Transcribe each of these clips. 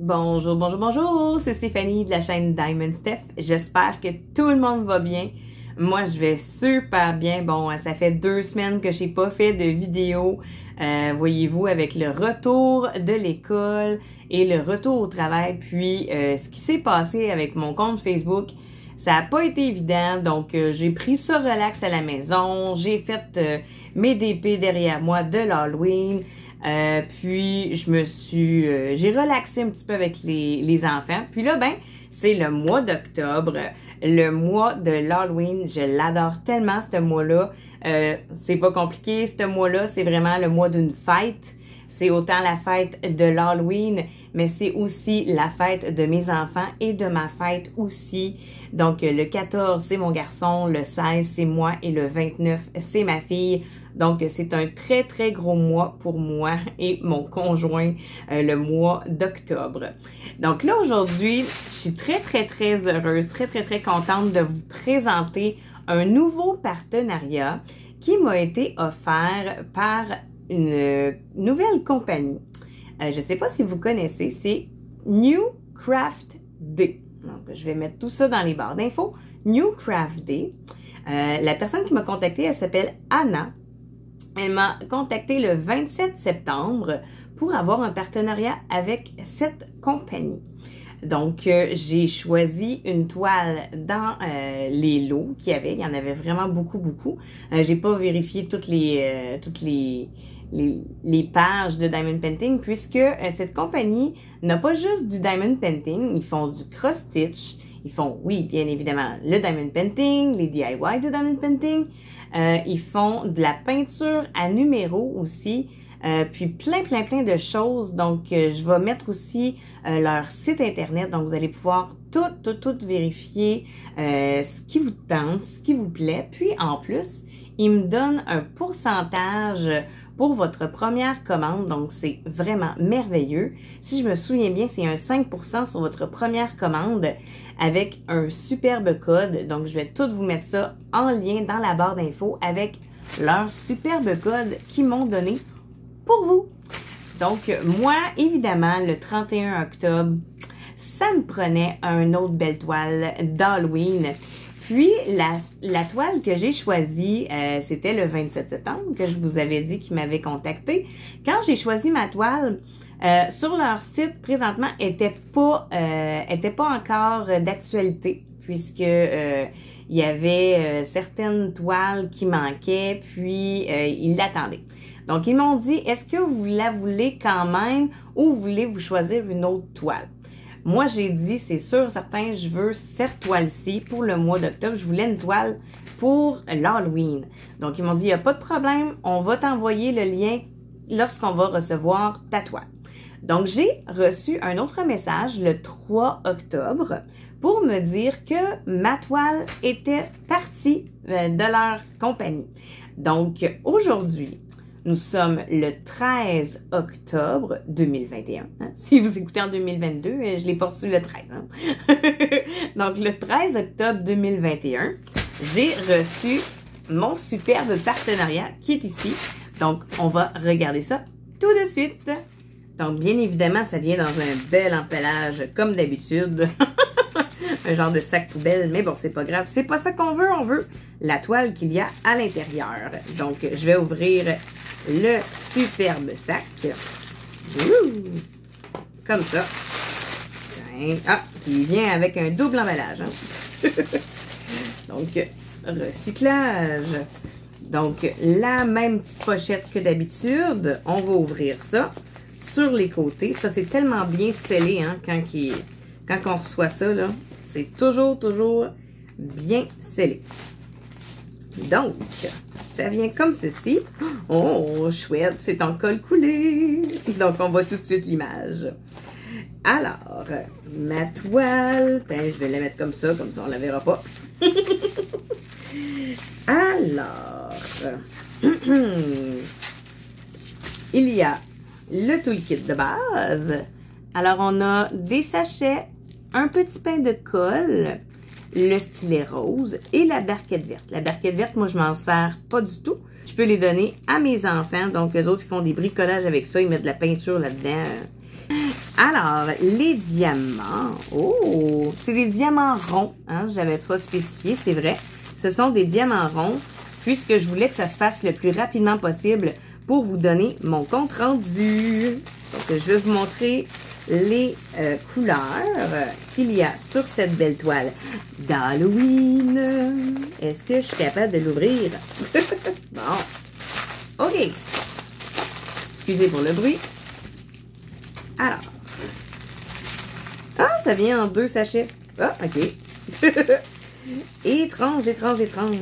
Bonjour, bonjour, bonjour, c'est Stéphanie de la chaîne Diamond Steph. J'espère que tout le monde va bien. Moi, je vais super bien. Bon, ça fait 2 semaines que j'ai pas fait de vidéo, voyez-vous, avec le retour de l'école et le retour au travail. Puis, ce qui s'est passé avec mon compte Facebook, ça n'a pas été évident. Donc, j'ai pris ça relax à la maison. J'ai fait mes DP derrière moi de l'Halloween. Puis j'ai relaxé un petit peu avec les enfants. Puis là, ben, c'est le mois d'octobre, le mois de l'Halloween. Je l'adore tellement, ce mois-là. C'est pas compliqué, ce mois-là, c'est vraiment le mois d'une fête. C'est autant la fête de l'Halloween, mais c'est aussi la fête de mes enfants et de ma fête aussi. Donc, le 14, c'est mon garçon, le 16, c'est moi et le 29, c'est ma fille. Donc, c'est un très, très gros mois pour moi et mon conjoint, le mois d'octobre. Donc là, aujourd'hui, je suis très, très, très heureuse, très, très, très contente de vous présenter un nouveau partenariat qui m'a été offert par une nouvelle compagnie. Je ne sais pas si vous connaissez, c'est New Craft Day. Donc, je vais mettre tout ça dans les barres d'infos. New Craft Day. La personne qui m'a contactée, elle s'appelle Anna. Elle m'a contacté le 27 septembre pour avoir un partenariat avec cette compagnie. Donc, j'ai choisi une toile dans les lots qu'il y avait. Il y en avait vraiment beaucoup, beaucoup. J'ai pas vérifié toutes les pages de Diamond Painting puisque cette compagnie n'a pas juste du Diamond Painting. Ils font du cross-stitch. Ils font, oui, bien évidemment, le Diamond Painting, les DIY de Diamond Painting. Ils font de la peinture à numéro aussi, puis plein de choses. Donc, je vais mettre aussi leur site internet. Donc, vous allez pouvoir tout vérifier ce qui vous tente, ce qui vous plaît. Puis, en plus, ils me donnent un pourcentage pour votre première commande. Donc, c'est vraiment merveilleux. Si je me souviens bien, c'est un 5% sur votre première commande avec un superbe code. Donc, je vais tout vous mettre ça en lien dans la barre d'infos avec leur superbe code qu'ils m'ont donné pour vous. Donc, moi, évidemment, le 31 octobre, ça me prenait une autre belle toile d'Halloween. Puis, la toile que j'ai choisie, c'était le 27 septembre, que je vous avais dit qu'ils m'avaient contacté. Quand j'ai choisi ma toile, sur leur site, présentement, était pas encore d'actualité, puisque il y avait certaines toiles qui manquaient, puis ils l'attendaient. Donc, ils m'ont dit, est-ce que vous la voulez quand même ou voulez-vous choisir une autre toile? Moi, j'ai dit, c'est sûr, certain, je veux cette toile-ci pour le mois d'octobre. Je voulais une toile pour l'Halloween. Donc, ils m'ont dit, il n'y a pas de problème, on va t'envoyer le lien lorsqu'on va recevoir ta toile. Donc, j'ai reçu un autre message le 3 octobre pour me dire que ma toile était partie de leur compagnie. Donc, aujourd'hui, nous sommes le 13 octobre 2021. Hein? Si vous écoutez en 2022, je l'ai pas reçu le 13. Hein? Donc, le 13 octobre 2021, j'ai reçu mon superbe partenariat qui est ici. Donc, on va regarder ça tout de suite. Donc, bien évidemment, ça vient dans un bel emballage comme d'habitude. Un genre de sac poubelle, mais bon, c'est pas grave. C'est pas ça qu'on veut. On veut la toile qu'il y a à l'intérieur. Donc, je vais ouvrir le superbe sac. Ouh! Comme ça. Ah, qui vient avec un double emballage. Hein? Donc, recyclage. Donc, la même petite pochette que d'habitude. On va ouvrir ça sur les côtés. Ça, c'est tellement bien scellé hein, quand on reçoit ça. Là, c'est toujours bien scellé. Donc, ça vient comme ceci. Oh, chouette, c'est en colle coulé. Donc, on voit tout de suite l'image. Alors, ma toile. Je vais la mettre comme ça on ne la verra pas. Alors, il y a le toolkit de base. Alors, on a des sachets, un petit pain de colle, le stylet rose et la barquette verte. La barquette verte, moi, je m'en sers pas du tout. Je peux les donner à mes enfants. Donc, eux autres, ils font des bricolages avec ça. Ils mettent de la peinture là-dedans. Alors, les diamants. Oh, c'est des diamants ronds. Hein? J'avais pas spécifié, c'est vrai. Ce sont des diamants ronds, puisque je voulais que ça se fasse le plus rapidement possible pour vous donner mon compte rendu. Donc, je vais vous montrer les couleurs qu'il y a sur cette belle toile d'Halloween. Est-ce que je suis capable de l'ouvrir? Bon. OK. Excusez pour le bruit. Alors. Ah, ça vient en 2 sachets. Ah, OK. Étrange, étrange, étrange.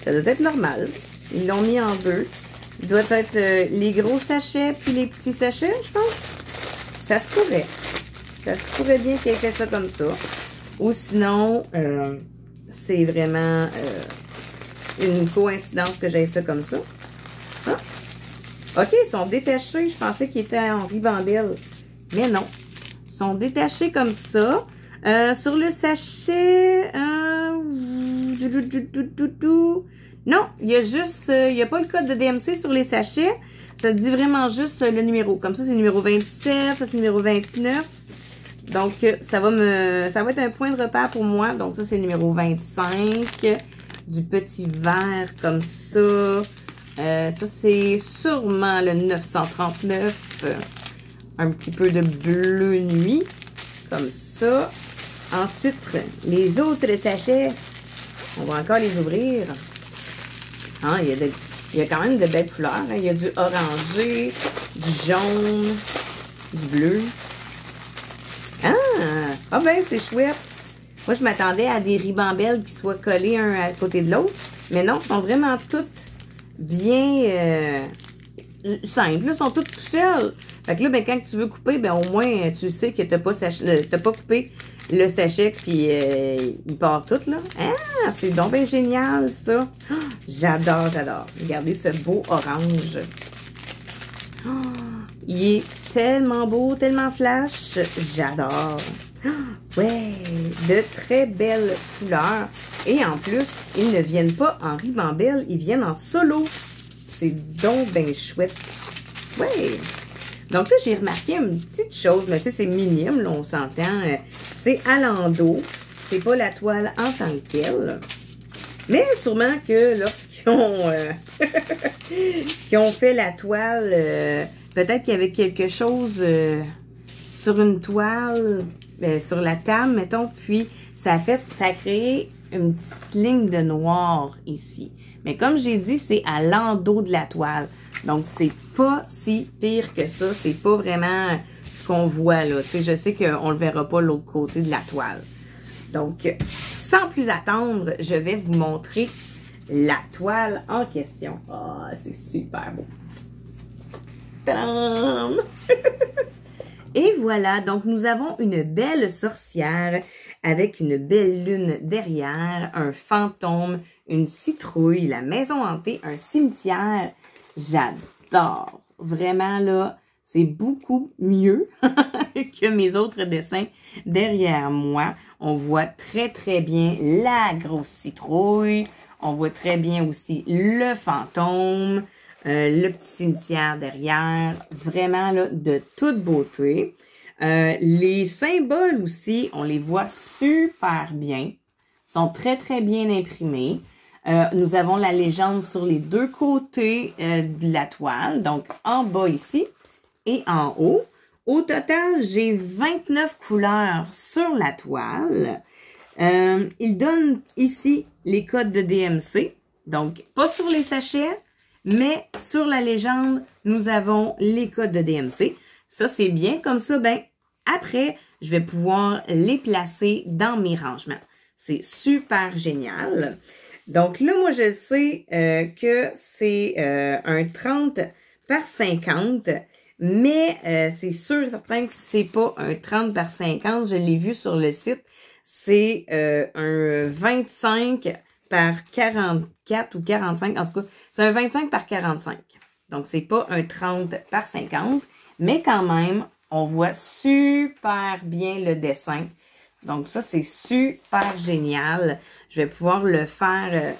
Ça doit être normal. Ils l'ont mis en 2. Il doit être les gros sachets puis les petits sachets, je pense. Ça se pourrait. Ça se pourrait bien qu'il ait fait ça comme ça. Ou sinon, c'est vraiment une coïncidence que j'aie ça comme ça. Ah. OK, ils sont détachés. Je pensais qu'ils étaient en ribambelle. Mais non. Ils sont détachés comme ça. Sur le sachet... non, il y a juste... il n'y a pas le code de DMC sur les sachets. Ça dit vraiment juste le numéro. Comme ça, c'est le numéro 27. Ça, c'est le numéro 29. Donc, ça va être un point de repère pour moi. Donc, ça, c'est le numéro 25. Du petit vert comme ça. Ça, c'est sûrement le 939. Un petit peu de bleu nuit. Comme ça. Ensuite, les autres sachets, on va encore les ouvrir. Ah, il y a quand même de belles couleurs. Hein. Il y a du orangé, du jaune, du bleu. Ah ben, c'est chouette. Moi, je m'attendais à des ribambelles qui soient collées un à côté de l'autre. Mais non, ils sont vraiment toutes bien simples. Ils sont toutes tout seuls. Fait que là, ben, quand tu veux couper, ben, au moins, tu sais que t'as pas coupé le sachet, puis il part tout, là. Ah, c'est donc bien génial, ça. Oh, j'adore, j'adore. Regardez ce beau orange. Oh, il est tellement beau, tellement flash. J'adore. Oh, ouais, de très belles couleurs. Et en plus, ils ne viennent pas en ribambelle, ils viennent en solo. C'est donc bien chouette. Ouais. Donc là, j'ai remarqué une petite chose, mais tu sais, c'est minime, là, on s'entend. C'est à l'endos. C'est pas la toile en tant que telle. Mais sûrement que lorsqu'ils ont, qu'ils ont fait la toile, peut-être qu'il y avait quelque chose sur une toile, sur la table, mettons, puis ça a créé une petite ligne de noir ici. Mais comme j'ai dit, c'est à l'endos de la toile. Donc, c'est pas si pire que ça. C'est pas vraiment ce qu'on voit là. Tu sais, je sais qu'on le verra pas l'autre côté de la toile. Donc, sans plus attendre, je vais vous montrer la toile en question. Ah, c'est super beau. Tadam! Et voilà, donc nous avons une belle sorcière avec une belle lune derrière, un fantôme, une citrouille, la maison hantée, un cimetière. J'adore. Vraiment, là, c'est beaucoup mieux que mes autres dessins derrière moi. On voit très, très bien la grosse citrouille. On voit très bien aussi le fantôme, le petit cimetière derrière. Vraiment, là, de toute beauté. Les symboles aussi, on les voit super bien. Ils sont très, très bien imprimés. Nous avons la légende sur les deux côtés de la toile, donc en bas ici et en haut. Au total, j'ai 29 couleurs sur la toile. Il donne ici les codes de DMC, donc pas sur les sachets, mais sur la légende, nous avons les codes de DMC. Ça, c'est bien, comme ça, ben après, je vais pouvoir les placer dans mes rangements. C'est super génial. Donc là, moi, je sais que c'est un 30 par 50, mais c'est sûr et certain que c'est pas un 30 par 50. Je l'ai vu sur le site. C'est un 25 par 44 ou 45. En tout cas, c'est un 25 par 45. Donc, c'est pas un 30 par 50, mais quand même, on voit super bien le dessin. Donc ça, c'est super génial. Je vais pouvoir le faire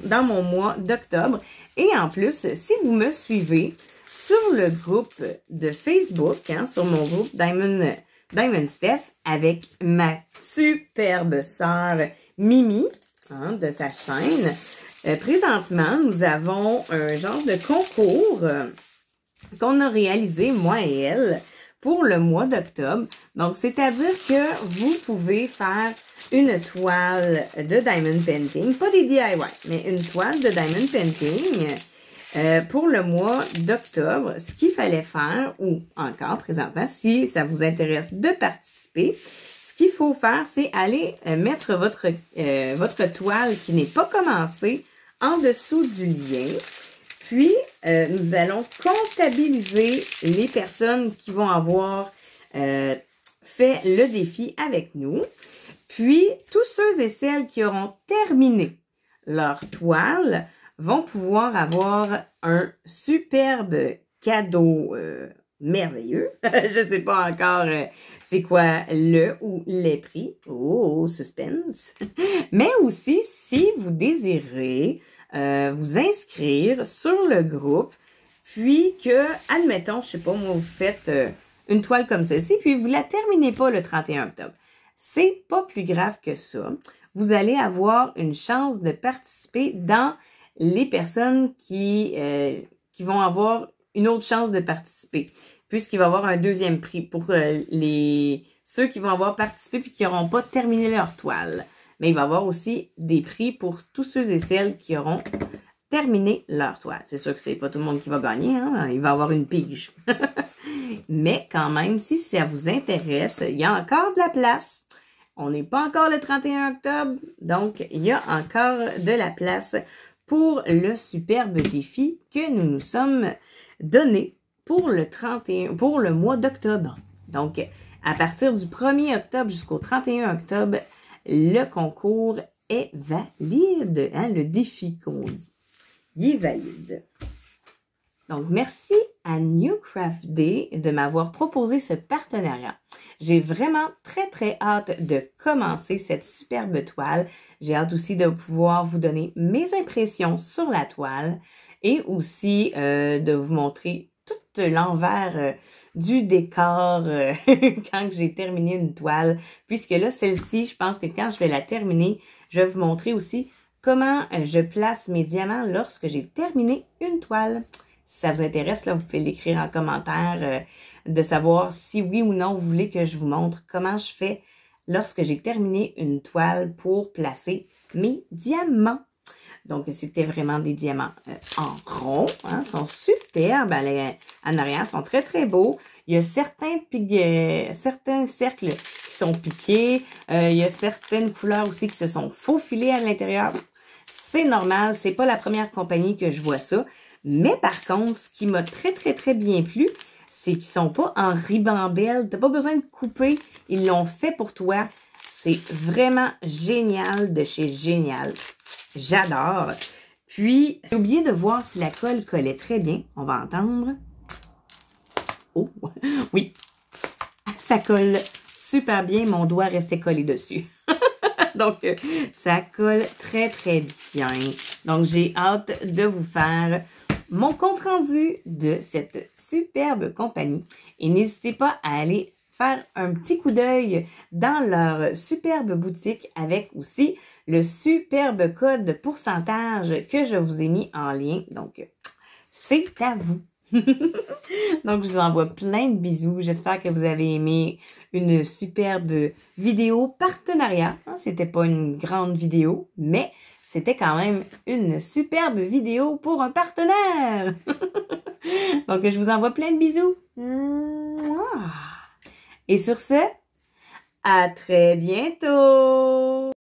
dans mon mois d'octobre. Et en plus, si vous me suivez sur le groupe de Facebook, hein, sur mon groupe Diamond Steph, avec ma superbe sœur Mimi, hein, de sa chaîne. Présentement, nous avons un genre de concours qu'on a réalisé, moi et elle, pour le mois d'octobre. Donc, c'est-à-dire que vous pouvez faire une toile de Diamond Painting, pas des DIY, mais une toile de Diamond Painting pour le mois d'octobre. Ce qu'il fallait faire, ou encore présentement, si ça vous intéresse de participer, ce qu'il faut faire, c'est aller mettre votre toile qui n'est pas commencée en dessous du lien. Puis, nous allons comptabiliser les personnes qui vont avoir fait le défi avec nous. Puis, tous ceux et celles qui auront terminé leur toile vont pouvoir avoir un superbe cadeau merveilleux. Je ne sais pas encore c'est quoi le ou les prix. Oh, suspense! Mais aussi, si vous désirez vous inscrire sur le groupe, puis que, admettons, je sais pas, moi, vous faites une toile comme celle-ci, puis vous la terminez pas le 31 octobre. C'est pas plus grave que ça. Vous allez avoir une chance de participer dans les personnes qui vont avoir une autre chance de participer, puisqu'il va y avoir un deuxième prix pour ceux qui vont avoir participé puis qui n'auront pas terminé leur toile. Mais il va y avoir aussi des prix pour tous ceux et celles qui auront terminé leur toile. C'est sûr que c'est pas tout le monde qui va gagner, hein? Il va y avoir une pige. Mais quand même, si ça vous intéresse, il y a encore de la place. On n'est pas encore le 31 octobre, donc il y a encore de la place pour le superbe défi que nous nous sommes donnés pour le mois d'octobre. Donc, à partir du 1er octobre jusqu'au 31 octobre, le concours est valide, hein, le défi qu'on dit. Il est valide. Donc, merci à New Craft Day de m'avoir proposé ce partenariat. J'ai vraiment très, très hâte de commencer cette superbe toile. J'ai hâte aussi de pouvoir vous donner mes impressions sur la toile et aussi de vous montrer tout l'envers du décor quand j'ai terminé une toile. Puisque là, celle-ci, je pense que quand je vais la terminer, je vais vous montrer aussi comment je place mes diamants lorsque j'ai terminé une toile. Si ça vous intéresse, là, vous pouvez l'écrire en commentaire de savoir si oui ou non vous voulez que je vous montre comment je fais lorsque j'ai terminé une toile pour placer mes diamants. Donc, c'était vraiment des diamants en rond. Hein, sont superbes. En arrière, sont très, très beaux. Il y a certains cercles qui sont piqués. Il y a certaines couleurs aussi qui se sont faufilées à l'intérieur. C'est normal. C'est pas la première compagnie que je vois ça. Mais par contre, ce qui m'a très, très, très bien plu, c'est qu'ils sont pas en ribambelle. Tu n'as pas besoin de couper. Ils l'ont fait pour toi. C'est vraiment génial de chez Génial. J'adore. Puis, j'ai oublié de voir si la colle collait très bien. On va entendre. Oh, oui. Ça colle super bien. Mon doigt restait collé dessus. Donc, ça colle très, très bien. Donc, j'ai hâte de vous faire mon compte-rendu de cette superbe compagnie. Et n'hésitez pas à aller faire un petit coup d'œil dans leur superbe boutique avec aussi le superbe code de pourcentage que je vous ai mis en lien. Donc, c'est à vous. Donc, je vous envoie plein de bisous. J'espère que vous avez aimé une superbe vidéo partenariat. C'était pas une grande vidéo, mais c'était quand même une superbe vidéo pour un partenaire. Donc, je vous envoie plein de bisous. Et sur ce, à très bientôt!